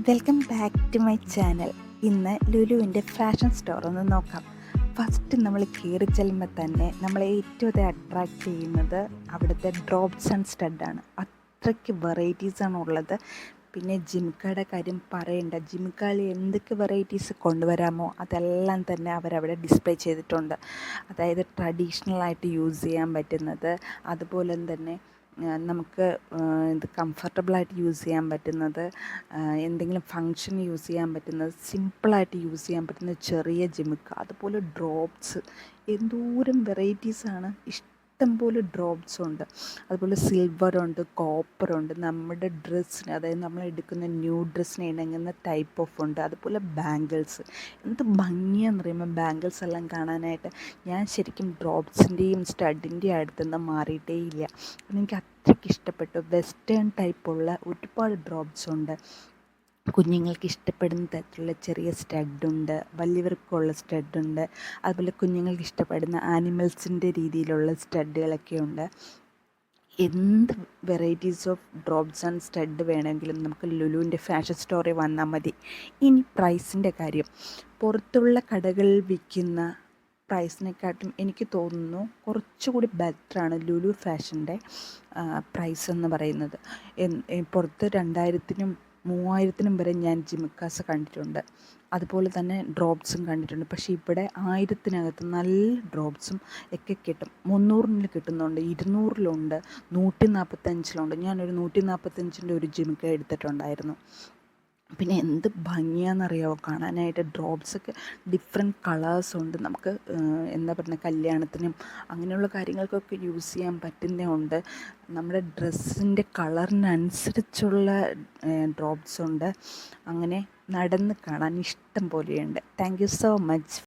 Welcome back to my channel. ഇന്ന് ലുലുവിൻ്റെ fashion store ഒന്ന് നോക്കാം. ഫസ്റ്റ് നമ്മൾ കയറി ചെല്ലുമ്പോൾ തന്നെ നമ്മളെ ഏറ്റവും അധികം അട്രാക്റ്റ് ചെയ്യുന്നത് അവിടുത്തെ ഡ്രോപ്സ് ആൻഡ് സ്റ്റഡാണ്. അത്രയ്ക്ക് വെറൈറ്റീസാണ് ഉള്ളത്. പിന്നെ ജിംക്കയുടെ കാര്യം പറയണ്ട, ജിംക്കയിൽ എന്തൊക്കെ വെറൈറ്റീസ് കൊണ്ടുവരാമോ അതെല്ലാം തന്നെ അവരവിടെ ഡിസ്പ്ലേ ചെയ്തിട്ടുണ്ട്. അതായത് ട്രഡീഷണലായിട്ട് യൂസ് ചെയ്യാൻ പറ്റുന്നത്, അതുപോലെ തന്നെ നമുക്ക് ഇത് കംഫർട്ടബിളായിട്ട് യൂസ് ചെയ്യാൻ പറ്റുന്നത്, എന്തെങ്കിലും ഫങ്ഷന് യൂസ് ചെയ്യാൻ പറ്റുന്നത്, സിമ്പിളായിട്ട് യൂസ് ചെയ്യാൻ പറ്റുന്ന ചെറിയ ജിമിക്ക, അതുപോലെ ഡ്രോപ്സ്. എന്തോരം വെറൈറ്റീസാണ്! ഇഷ്ടംപോലെ ഡ്രോപ്സ് ഉണ്ട്. അതുപോലെ സിൽവറുണ്ട്, കോപ്പറുണ്ട്, നമ്മുടെ ഡ്രസ്സിന്, അതായത് നമ്മൾ എടുക്കുന്ന ന്യൂ ഡ്രസ്സിന് ഇണങ്ങുന്ന ടൈപ്പ് ഓഫ് ഉണ്ട്. അതുപോലെ ബാംഗിൾസ്. എന്ത് ഭംഗിയാണെന്ന് പറയുമ്പോൾ ബാംഗിൾസ് എല്ലാം കാണാനായിട്ട്. ഞാൻ ശരിക്കും ഡ്രോപ്സിൻ്റെയും സ്റ്റഡിൻ്റെയും അടുത്തുനിന്ന് മാറിയിട്ടേ ഇല്ല. എനിക്ക് അത്രയ്ക്ക് ഇഷ്ടപ്പെട്ടു. വെസ്റ്റേൺ ടൈപ്പുള്ള ഒരുപാട് ഡ്രോപ്സ് ഉണ്ട്. കുഞ്ഞുങ്ങൾക്ക് ഇഷ്ടപ്പെടുന്ന തരത്തിലുള്ള ചെറിയ സ്റ്റഡുണ്ട്, വലിയവർക്കുള്ള സ്റ്റഡുണ്ട്, അതുപോലെ കുഞ്ഞുങ്ങൾക്ക് ഇഷ്ടപ്പെടുന്ന ആനിമൽസിൻ്റെ രീതിയിലുള്ള സ്റ്റഡുകളൊക്കെ ഉണ്ട്. എന്ത് varieties of drops and stud വേണമെങ്കിലും നമുക്ക് ലുലുവിൻ്റെ ഫാഷൻ സ്റ്റോറിൽ വന്നാൽ മതി. ഇനി പ്രൈസിൻ്റെ കാര്യം, പുറത്തുള്ള കടകളിൽ വിൽക്കുന്ന പ്രൈസിനെക്കാട്ടും എനിക്ക് തോന്നുന്നു കുറച്ചുകൂടി ബെറ്ററാണ് ലുലു ഫാഷൻ്റെ പ്രൈസ് എന്ന് പറയുന്നത്. പുറത്ത് 2000-നും 3000-നും വരെ ഞാൻ ജിമിക്കാസ് കണ്ടിട്ടുണ്ട്. അതുപോലെ തന്നെ ഡ്രോപ്സും കണ്ടിട്ടുണ്ട്. പക്ഷേ ഇവിടെ 1000-നകത്ത് നല്ല ഡ്രോപ്സും ഒക്കെ കിട്ടും. 300-ന് കിട്ടുന്നുണ്ട്, 200-ലുണ്ട്, 145-ലുണ്ട്. ഞാനൊരു 145-ൻ്റെ ഒരു ജിമിക്ക എടുത്തിട്ടുണ്ടായിരുന്നു. പിന്നെ എന്ത് ഭംഗിയാണെന്നറിയാമോ കാണാനായിട്ട്. ഡ്രോപ്സൊക്കെ ഡിഫറെൻറ്റ് കളേഴ്സുണ്ട്. നമുക്ക് എന്താ പറയുക, കല്യാണത്തിനും അങ്ങനെയുള്ള കാര്യങ്ങൾക്കൊക്കെ യൂസ് ചെയ്യാൻ പറ്റുന്നതുണ്ട്. നമ്മുടെ ഡ്രസ്സിൻ്റെ കളറിനനുസരിച്ചുള്ള ഡ്രോപ്സുണ്ട്. അങ്ങനെ നടന്ന് കാണാൻ ഇഷ്ടം പോലെയുണ്ട്. Thank you so much.